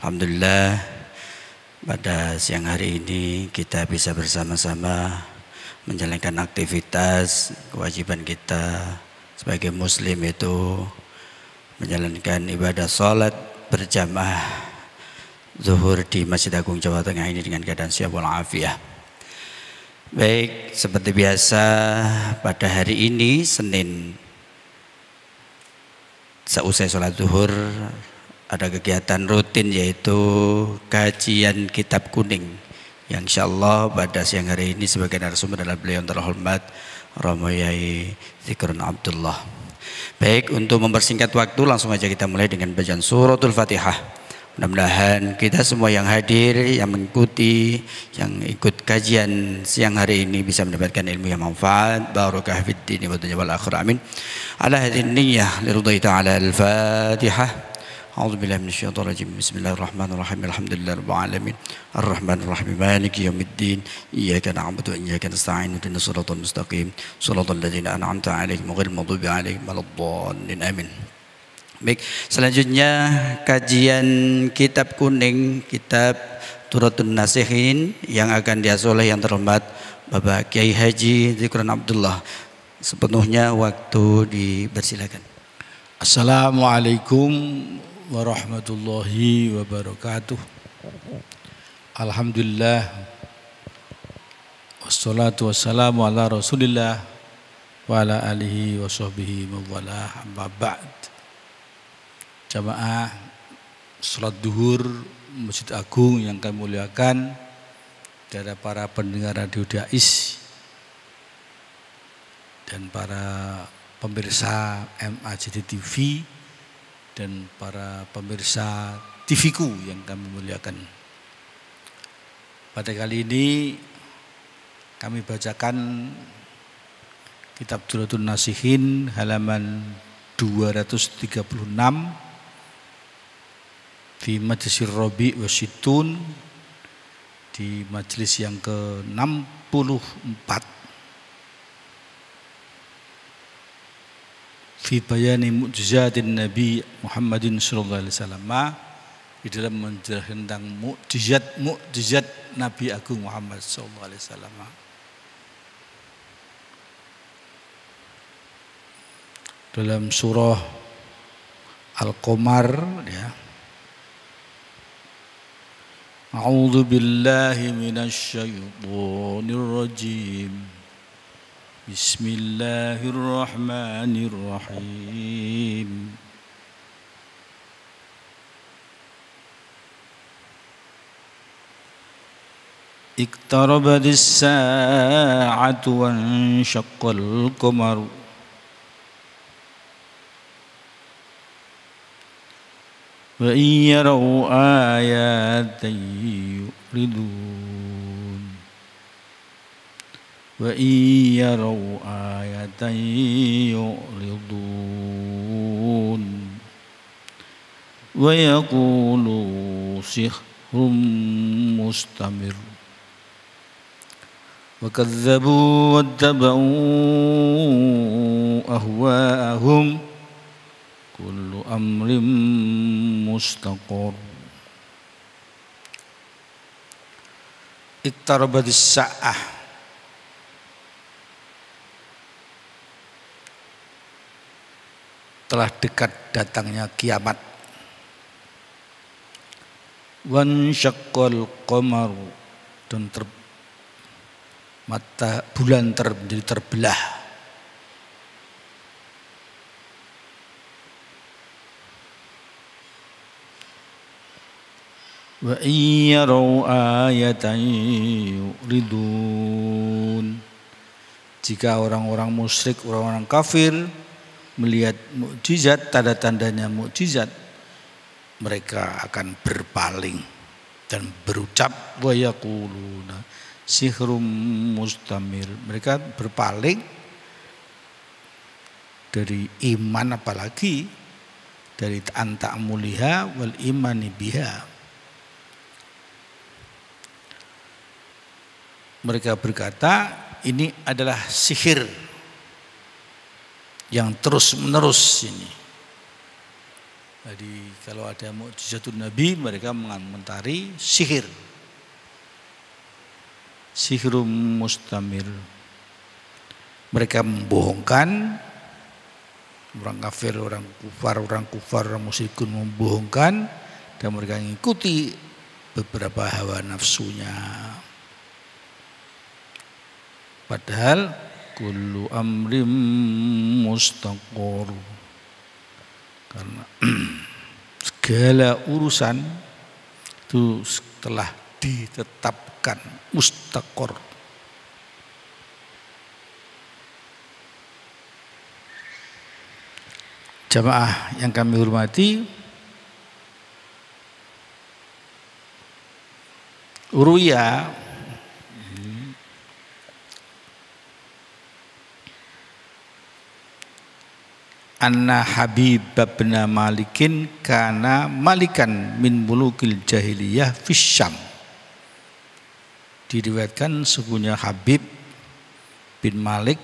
Alhamdulillah pada siang hari ini kita bisa bersama-sama menjalankan aktivitas kewajiban kita sebagai muslim, itu menjalankan ibadah salat berjamaah zuhur di Masjid Agung Jawa Tengah ini dengan keadaan sihat walafiat. Baik, seperti biasa pada hari ini Senin seusai sholat zuhur ada kegiatan rutin yaitu kajian kitab kuning yang insyaallah pada siang hari ini sebagai narasumber adalah beliau yang terhormat Romo Yai Dzikrun Abdullah. Baik, untuk mempersingkat waktu langsung aja kita mulai dengan bacaan suratul Fatihah. Mudah-mudahan kita semua yang hadir, yang mengikuti, yang ikut kajian siang hari ini bisa mendapatkan ilmu yang manfaat. Barakah fid dini wa dunya wal akhirah. Amin. Ala hadhihi niyyah liridhi ta'ala al-Fatihah. أعوذ بالله من الشيطان الرجيم بسم الله الرحمن الرحيم الحمد لله رب العالمين الرحمن الرحيم مالك يوم الدين إياك نعبد وإياك نستعين اهدنا الصراط المستقيم صراط الذين أنعمت عليهم غير المغضوب عليهم ولا الضالين آمين. Baik, selanjutnya kajian kitab kuning, kitab Turatun Nasihin yang akan diasuh oleh yang terhormat Bapak Kiai Haji Dzikrun Abdullah. Sepenuhnya waktu dipersilakan. Assalamualaikum warahmatullahi wabarakatuh. Alhamdulillah wassalatu wassalamu ala rasulillah wa ala alihi wa sahbihi mawalah, amma ba'd. Jamaah salat duhur Masjid Agung yang kami muliakan, dari para pendengar radio Dais dan para pemirsa MAJD TV dan para pemirsa TVku yang kami muliakan. Pada kali ini kami bacakan kitab Turatun Nasihin halaman 236 di Majlisir Rabi' Wasyitun, di majelis yang ke-64, fi bayani mu'jizatin Nabi Muhammadin sallallahu alaihi wasallam, di dalam menjelaskan tentang mukjizat Nabi Agung Muhammad sallallahu alaihi wasallam. Dalam surah Al-Qamar, ya. A'udzu billahi minasy syaithanir rajim. Bismillahirrahmanirrahim. Iqtarabatis sa'atu wanshaqqal qamaru wa iyaraw ayatan yuridun wa iyaraw ayatan yu'ridun wa yaqulu sihrun mustamir wa kadzabu wattaba'u ahwa'ahum kullu amrin mustaqor. Iqtarabatis sa'ah, telah dekat datangnya kiamat. Wansyaqqal qamar, dan mata bulan menjadi terbelah. Wa iyaraw ayatan yuridun, jika orang-orang musyrik, orang-orang kafir melihat mukjizat, tanda-tandanya mukjizat, mereka akan berpaling dan berucap wa yaquluna sihrum mustamir. Mereka berpaling dari iman, apalagi dari anta'muliha wal imani biha. Mereka berkata ini adalah sihir yang terus menerus ini. Jadi kalau ada mukjizatun Nabi mereka mengomentari sihir. Sihrum mustamir. Mereka membohongkan orang kafir, orang kufar, orang musyrikun membohongkan dan mereka mengikuti beberapa hawa nafsunya. Padahal kullu amrim mustaqor. Karena segala urusan itu telah ditetapkan mustaqor. Jamaah yang kami hormati, Uruya anna Habib bin Malikin kana malikan min mulukil jahiliyah fisyam. Diriwayatkan sesungguhnya Habib bin Malik,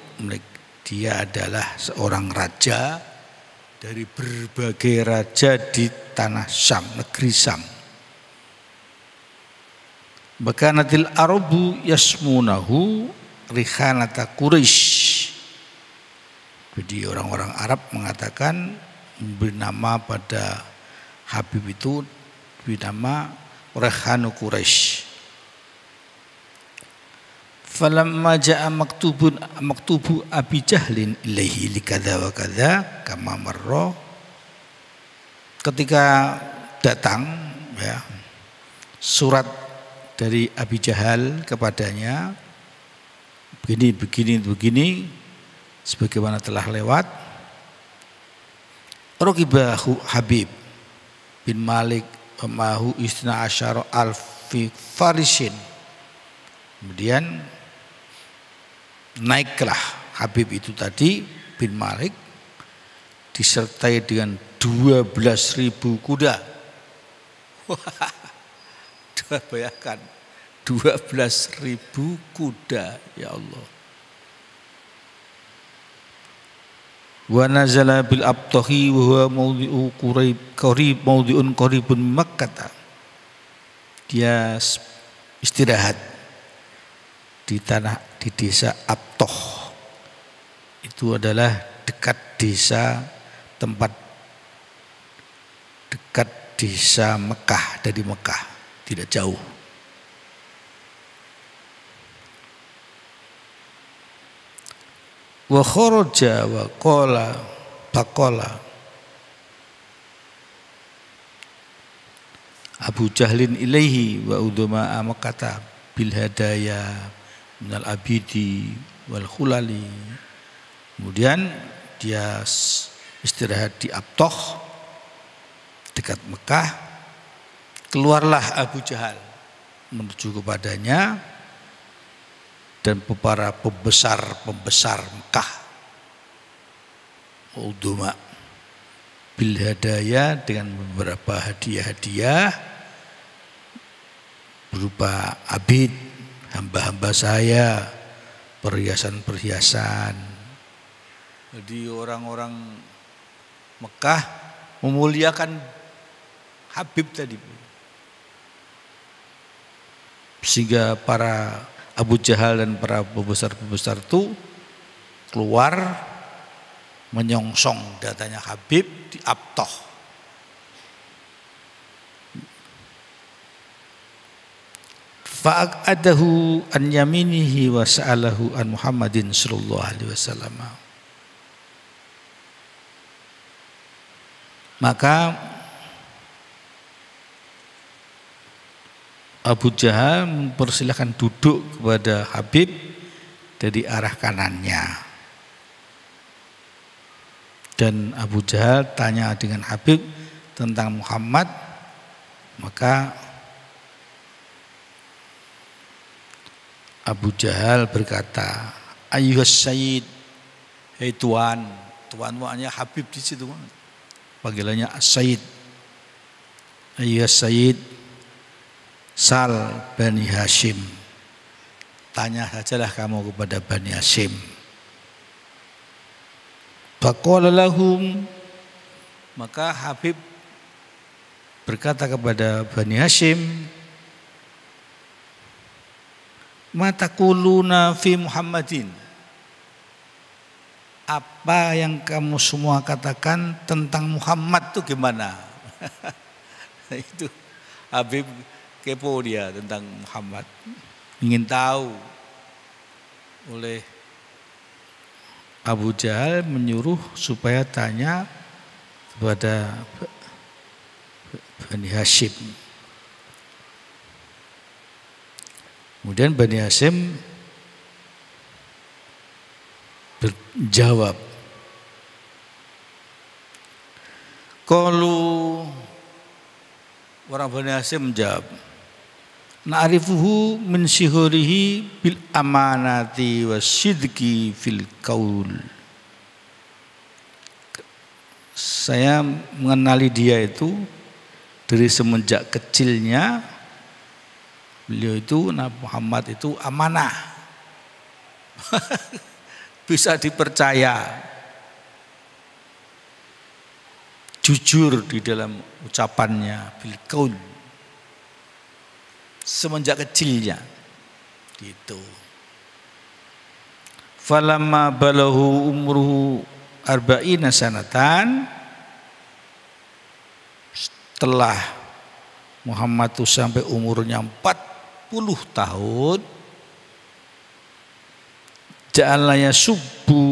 dia adalah seorang raja dari berbagai raja di tanah Syam, negeri Syam. Bakanatil Arabu yasmunahu rihanata Quraisy. Jadi orang-orang Arab mengatakan memberi nama pada Habib itu diberi nama Rehanu Quraisy. Falamma ja'a maktubu Abi Jahlin ilaihi likadza wa kadza kama marra. Ketika datang ya surat dari Abi Jahal kepadanya begini sebagaimana telah lewat. Raqibahu Habib bin Malik mahu isna asyara alfi farisin. Kemudian naiklah Habib itu tadi bin Malik disertai dengan 12.000 kuda. Bayangkan 12.000 kuda, ya Allah. Wa nazala bil abtahi wa huwa mawdi'u mawdi'un qaribun Makkah. Dia istirahat di desa Abtoh. Itu adalah dekat desa Mekah, dari Mekah, tidak jauh. Wa kharaja wa qala faqala Abu Jahlin ilaihi wa udama Makkah bil hadaya minal abidi wal khulali. Kemudian dia istirahat di Abtoh dekat Mekah. Keluarlah Abu Jahal menuju kepadanya dan para pembesar Mekah. Uduma bil hadaya dengan beberapa hadiah-hadiah berupa abid, hamba-hamba saya, perhiasan-perhiasan. Jadi orang-orang Mekah memuliakan Habib tadi, sehingga para Abu Jahal dan para pembesar-pembesar itu keluar menyongsong datanya Habib di Abtoh. Fa'adahu an yaminihi wa sa'alahu an Muhammadin sallallahu alaihi wasallam. Maka Abu Jahal mempersilahkan duduk kepada Habib dari arah kanannya. Dan Abu Jahal tanya dengan Habib tentang Muhammad. Maka Abu Jahal berkata, "Ayyuhas sayyid, hei tuan." Tuan maknanya Habib di situ. Panggilannya as-sayyid. "Ayyuhas sayyid, sal Bani Hashim." Tanya sajalah kamu kepada Bani Hashim. Faqala lahum, maka Habib berkata kepada Bani Hashim, "Ma taquluna fi Muhammadin?" Apa yang kamu semua katakan tentang Muhammad itu gimana? Itu Habib kepo dia tentang Muhammad, ingin tahu. Oleh Abu Jahal menyuruh supaya tanya kepada Bani Hashim. Kemudian Bani Hashim berjawab, kalau orang Bani Hashim menjawab, na'rifuhu min sihurihi bil amanati wasidqi fil qaul. Saya mengenali dia itu dari semenjak kecilnya. Beliau itu, Nabi Muhammad itu amanah. Bisa dipercaya, jujur di dalam ucapannya, bil qaul, semenjak kecilnya gitu. Falamma balahu umruhu arba'ina sanatan, setelah Muhammad itu sampai umurnya 40 tahun, ja'alaya subbu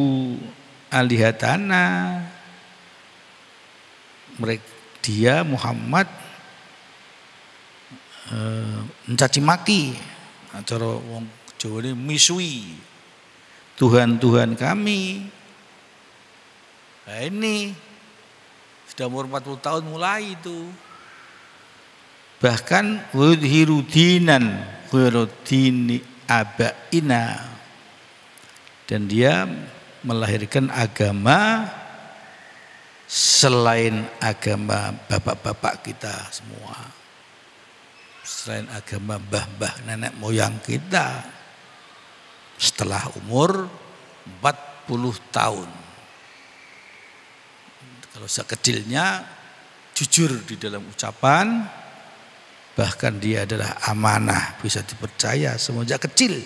alihatana, dia Muhammad mencaci maki, cara wong Jawa ini misui Tuhan-Tuhan kami. Nah ini sudah umur 40 tahun mulai itu. Bahkan wudhiru dinan ghairu abaina, dan dia melahirkan agama selain agama bapak-bapak kita semua, selain agama mbah-mbah nenek moyang kita, setelah umur 40 tahun. Kalau sekecilnya jujur di dalam ucapan, bahkan dia adalah amanah, bisa dipercaya semenjak kecil.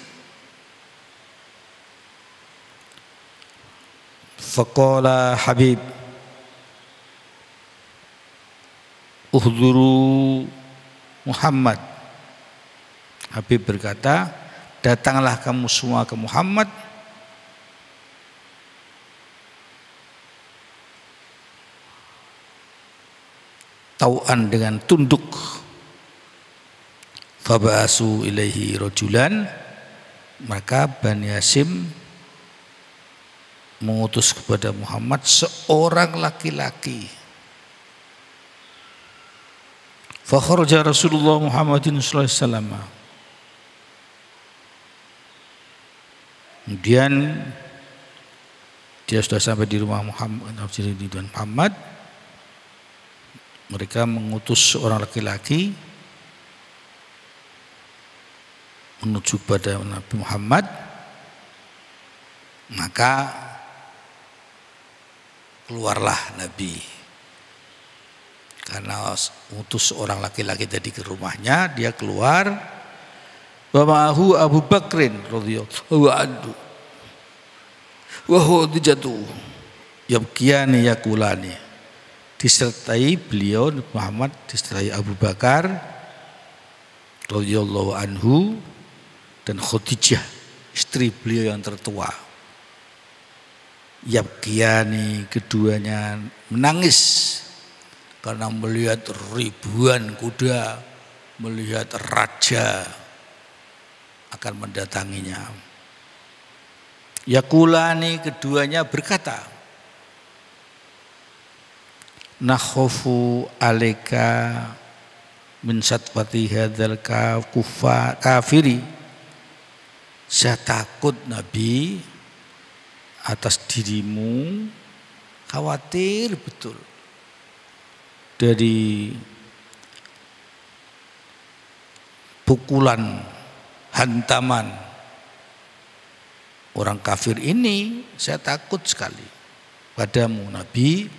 Faqala Habib uhduru Muhammad. Habib berkata, datanglah kamu semua ke Muhammad, tau'an dengan tunduk. Faba'asu ilaihi rajulan, maka Bani Hashim mengutus kepada Muhammad seorang laki-laki. Fakharaja Rasulullah Muhammadin sallallahu alaihi wasallam. Kemudian dia sudah sampai di rumah Muhammad. Mereka mengutus seorang laki-laki menuju pada Nabi Muhammad. Maka keluarlah Nabi, karena utus seorang laki-laki tadi ke rumahnya, dia keluar. Wa ma'ahu Abu Bakrin radhiyallahu anhu wa Khadijatu yabkiyani yakulani, disertai beliau Muhammad, disertai Abu Bakar radhiyallahu anhu dan Khadijah, istri beliau yang tertua. Yabkiyani, keduanya menangis karena melihat ribuan kuda, melihat raja akan mendatanginya. Yakulani, keduanya berkata, nakhofu alaika min satwati hadzal kafiri, saya takut Nabi atas dirimu, khawatir betul dari pukulan, hantaman orang kafir ini. Saya takut sekali padamu Nabi,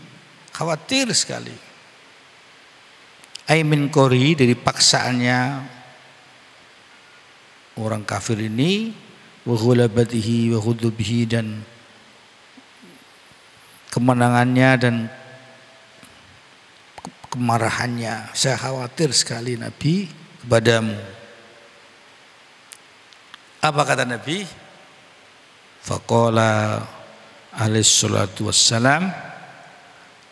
khawatir sekali. Aimin kori, dari paksaannya orang kafir ini, wa ghulabatihi wa ghudubihi, dan kemenangannya dan kemarahannya. Saya khawatir sekali Nabi kepadamu. Apa kata Nabi? Faqala alaihi salatu wassalam,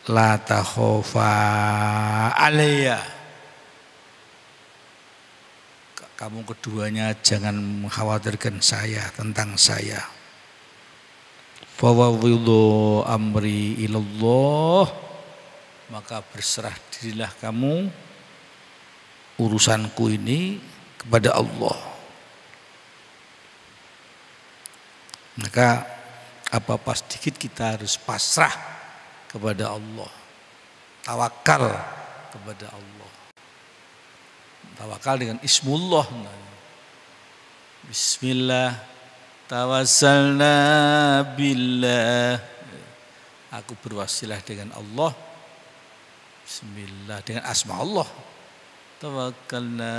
la takhofa alayya. Kamu keduanya jangan mengkhawatirkan saya, tentang saya. Fawawidhu amri ilallah, maka berserah dirilah kamu urusanku ini kepada Allah. Maka apa-apa sedikit kita harus pasrah kepada Allah, tawakal kepada Allah. Tawakal dengan ismullah. Bismillah tawassalna billah. Aku berwasilah dengan Allah. Bismillah, dengan asma Allah. Tawakkalna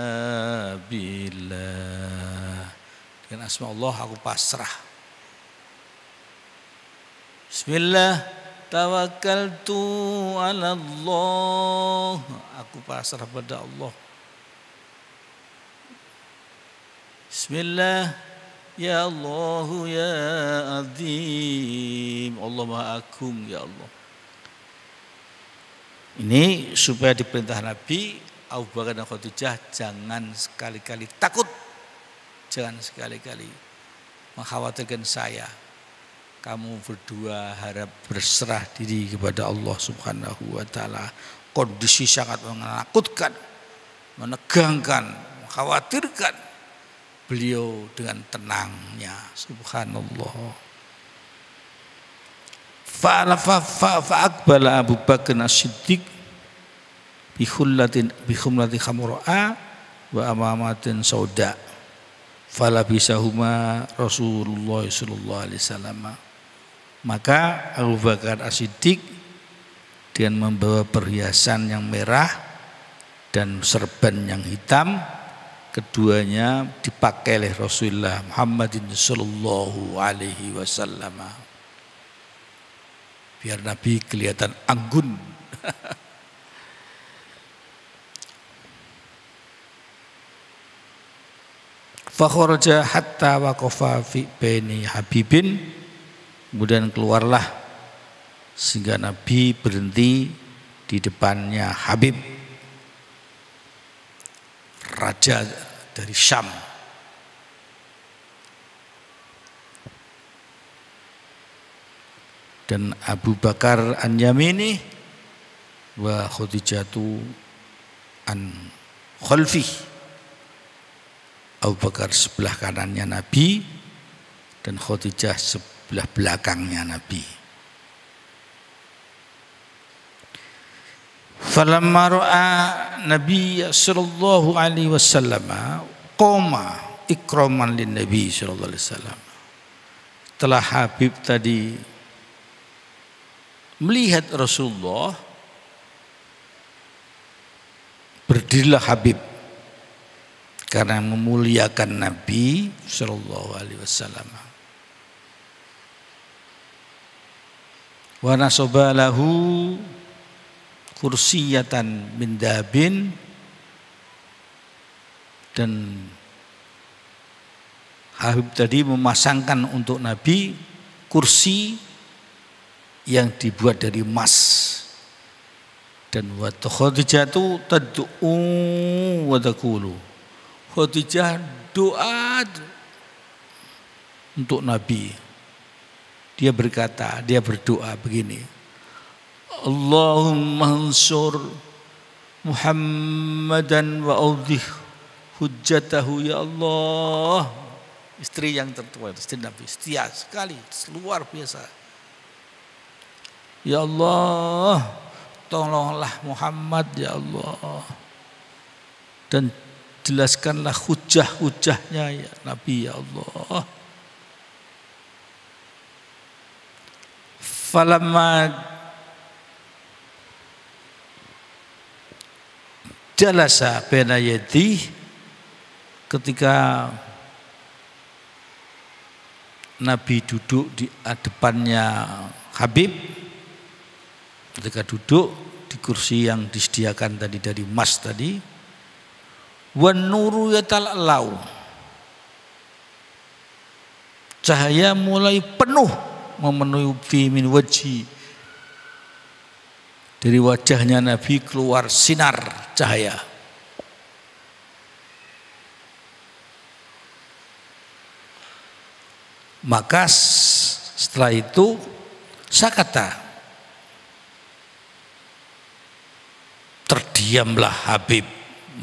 billah. Dengan asma Allah aku pasrah. Bismillah tawakkaltu ala Allah. Aku pasrah pada Allah. Bismillah ya Allah ya Azim. Allah Maha Agung ya Allah. Ini supaya diperintah Nabi, Abu Bakar dan Khadijah jangan sekali-kali takut. Jangan sekali-kali mengkhawatirkan saya. Kamu berdua harap berserah diri kepada Allah Subhanahu wa taala. Kondisi sangat menakutkan, menegangkan, mengkhawatirkan. Beliau dengan tenangnya, subhanallah. Fa'aqbala Abu Bakar As-Siddiq bi khumlati khamra'a wa amamatin sauda. Falabisahuma Rasulullah sallallahu alaihi wasallam. Maka Abu Bakar As-Siddiq dengan membawa perhiasan yang merah dan serban yang hitam, keduanya dipakai oleh Rasulullah Muhammadin sallallahu alaihi wasallam. Biar Nabi kelihatan anggun. Fakharaja hatta waqafa fi baini habibin. Kemudian keluarlah sehingga Nabi berhenti di depannya Habib, raja dari Syam. Dan Abu Bakar an-Yamini wa Khadijatu an khalfi. Abu Bakar sebelah kanannya Nabi dan Khadijah sebelah belakangnya Nabi. Falamma ra'a Nabi sallallahu alaihi wasallam qoma ikraman lin Nabi sallallahu alaihi wasallam. Setelah Habib tadi melihat Rasulullah, berdirilah Habib karena memuliakan Nabi sallallahu alaihi wasallam. Wa nasaba lahu kursiyatan min dabin, dan Habib tadi memasangkan untuk Nabi kursi yang dibuat dari emas. Dan wa Khadijatu tad'u wa taqulu, Khadijah doa untuk Nabi. Dia berkata, dia berdoa begini, Allahumma ansur Muhammadan wa audhih hujjatahu ya Allah. Istri yang tertua, istri Nabi, setia sekali, luar biasa. Ya Allah, tolonglah Muhammad ya Allah, dan jelaskanlah hujah-hujahnya ya Nabi ya Allah. Falamma jalasa baina yadi, ketika Nabi duduk di depannya Habib, ketika duduk di kursi yang disediakan tadi dari emas tadi, wan nuru yatal'alau, cahaya mulai penuh memenuhi fi min wajhi, dari wajahnya Nabi keluar sinar cahaya. Maka setelah itu sakata, terdiamlah Habib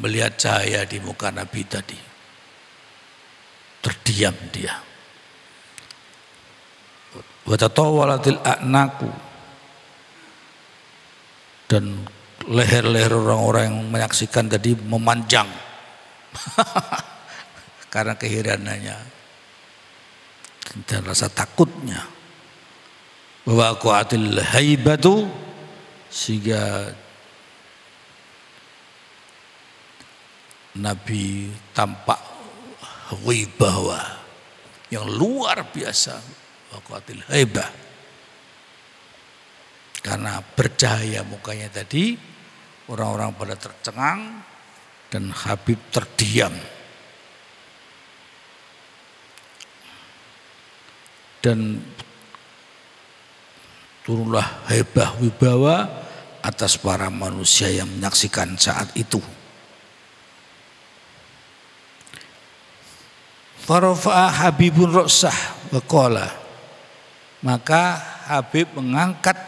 melihat cahaya di muka Nabi tadi. Terdiam dia. Wa tatawalatil a'naku, dan leher-leher orang-orang yang menyaksikan tadi memanjang karena keheranannya dan rasa takutnya. Wa qatil haibatu, sehingga Nabi tampak wibawa yang luar biasa. Wa qatil haibah, karena bercahaya mukanya tadi, orang-orang pada tercengang dan Habib terdiam. Dan turunlah haibah wibawa atas para manusia yang menyaksikan saat itu. Farafa'a Habibun Ra'sah wa qala, maka Habib mengangkat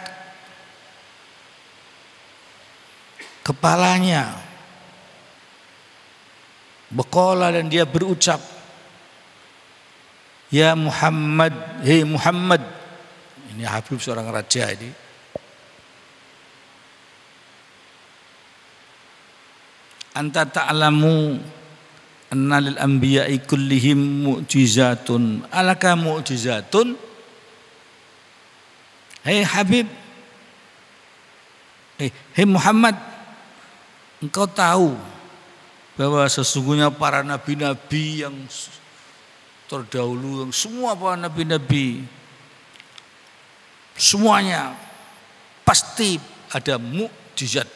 kepalanya, berqala, dan dia berucap, ya Muhammad, hei Muhammad. Ini Habib seorang raja ini. Anta ta'lamu anna lil anbiya'i kullihim mu'jizatun, alaka mu'jizatun. Hei Habib, hei Muhammad, engkau tahu bahwa sesungguhnya para nabi-nabi yang terdahulu, yang semua para nabi-nabi, semuanya pasti ada mukjizat.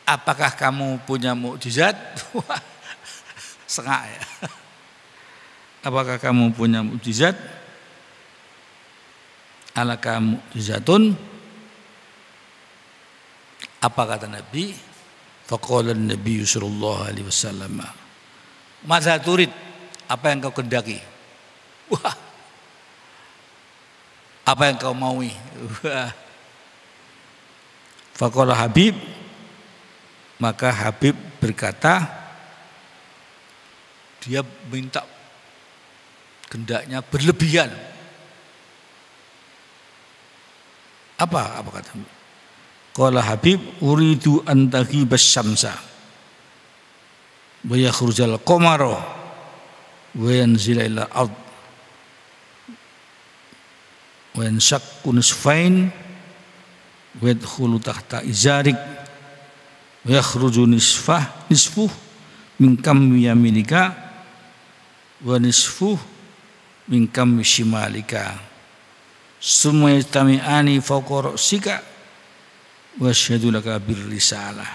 Apakah kamu punya mukjizat? Sengak ya. Apakah kamu punya mukjizat? Alaka mukjizatun. Apa kata Nabi? Faqala Nabi sallallahu alaihi wasallam, madza turid, apa yang kau kendaki? Wah, apa yang kau maui? Faqala Habib, maka Habib berkata, dia minta gendaknya berlebihan. Apa kata Habib? Qala Habib, uridu an taghibas syamsa wa yakhrujal qamara wa yanzila ila ard wa yanshaqqu nisfain wa yadkhulu tahta izarik wa yakhruju nisfuh min kammi yaminika wa nisfuh min kammi shimalika summa yastami'ani fawqa ra'sika wa asyhadu laka birrisalah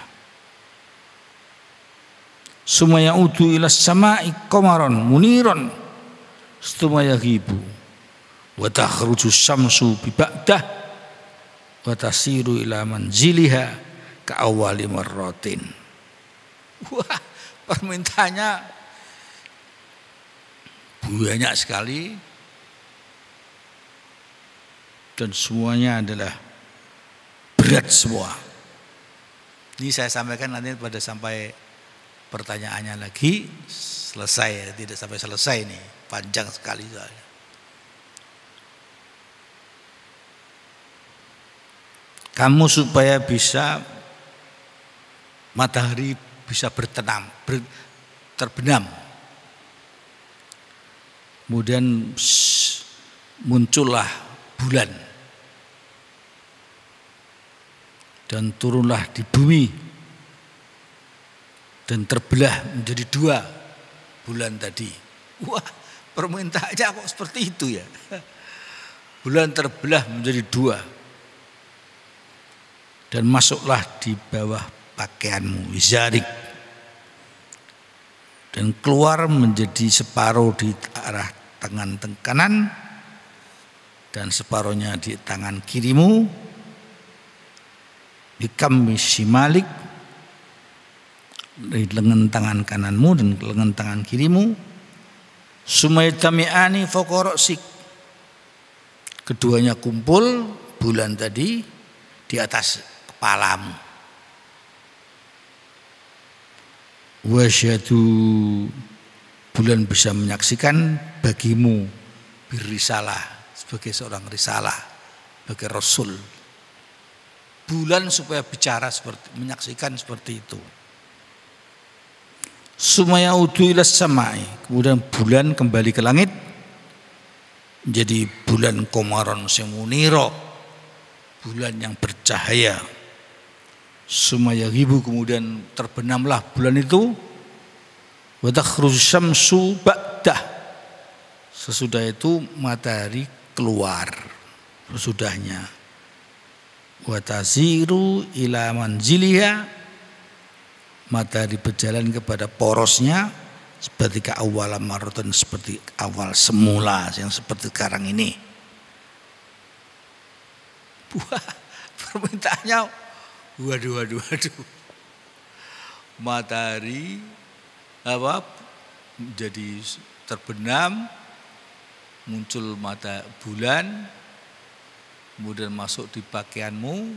summa ya'udu ila samai qamaran muniran summa yaghibu wa takhruju syamsu bi ba'dah wa tasiru ila manziliha ka awwali marratin. Wah, permintaannya banyak sekali dan semuanya adalah berat semua. Ini saya sampaikan nanti pada sampai pertanyaannya lagi selesai, tidak sampai selesai nih, panjang sekali soalnya. Kamu supaya bisa matahari bisa terbenam. Kemudian muncullah bulan. dan turunlah di bumi dan terbelah menjadi 2 bulan tadi. Wah, permintaannya kok seperti itu ya. Bulan terbelah menjadi 2 dan masuklah di bawah pakaianmu, wizarik, dan keluar menjadi separuh di arah tangan kanan dan separuhnya di tangan kirimu, di kammi shimalik, di lengan tangan kananmu dan lengan tangan kirimu, sumaytami'ani fawqa ra'sik, keduanya kumpul bulan tadi di atas kepalamu. Wasyadu, bulan bisa menyaksikan bagimu birisalah, sebagai seorang risalah, sebagai rasul. Bulan supaya bicara seperti, menyaksikan seperti itu. Sumaya udu ilas samai, kemudian bulan kembali ke langit menjadi bulan komaron semuniro, bulan yang bercahaya. Sumaya hibu, kemudian terbenamlah bulan itu. Wa takhruj syamsu ba'dah, sesudah itu matahari keluar sesudahnya. Wa taziru ila manziliha, matahari berjalan kepada porosnya seperti ke awal maratan, seperti awal semula yang seperti sekarang ini. Wah, permintaannya waduh. Matahari jadi terbenam, muncul mata bulan, kemudian masuk di pakaianmu,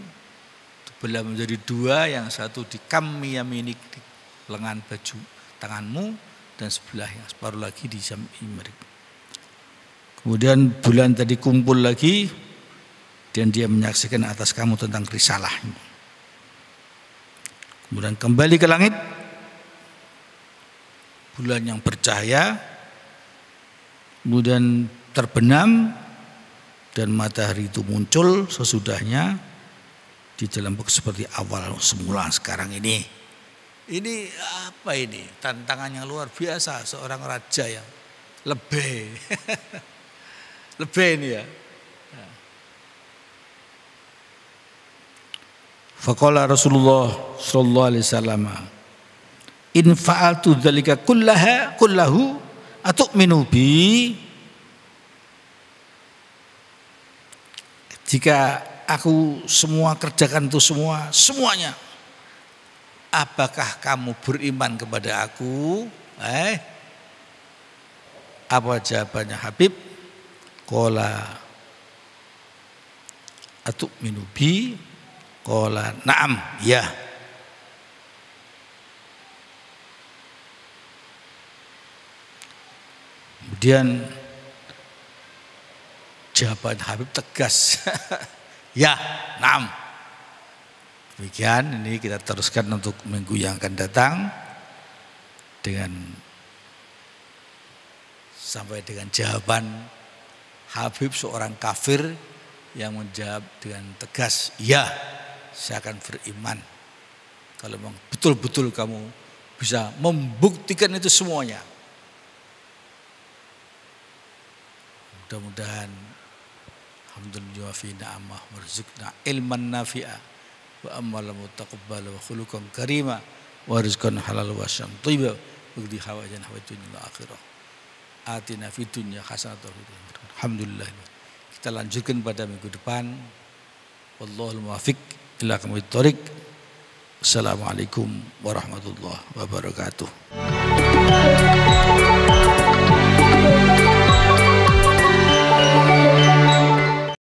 terbelah menjadi 2, yang satu di kammi yaminik, di lengan baju tanganmu, dan sebelah yang separuh lagi di jami'imrik. Kemudian bulan tadi kumpul lagi dan dia menyaksikan atas kamu tentang risalahnya. Kemudian kembali ke langit, bulan yang bercahaya, kemudian terbenam dan matahari itu muncul sesudahnya di dalam seperti awal semula sekarang ini. Ini apa ini? Tantangan yang luar biasa seorang raja yang lebih ini ya. Faqala Rasulullah sallallahu alaihi wasallam, in fa'altu dzalika kullahu atu'minu bi, jika aku semua kerjakan itu semuanya, apakah kamu beriman kepada aku? Apa jawabannya Habib? Qala atu'minu bi, qala na'am, ya. Kemudian jawaban Habib tegas. Ya, na'am. Demikian, ini kita teruskan untuk minggu yang akan datang dengan sampai dengan jawaban Habib seorang kafir yang menjawab dengan tegas, ya, saya akan beriman kalau memang betul-betul kamu bisa membuktikan itu semuanya. Mudah-mudahan alhamdulillah fi na'amah warzuqna ilman nafi'a wa amalan mutaqabbal wa khuluqan karima wa rizqan halal wa syam thayyiba wa qdi hawajan hawajun ila akhirah. Atina fid dunya hasanatan. Alhamdulillah. Kita lanjutkan pada minggu depan. Wallahul muwaffiq ila aqwamit thoriq. Assalamualaikum warahmatullahi wabarakatuh.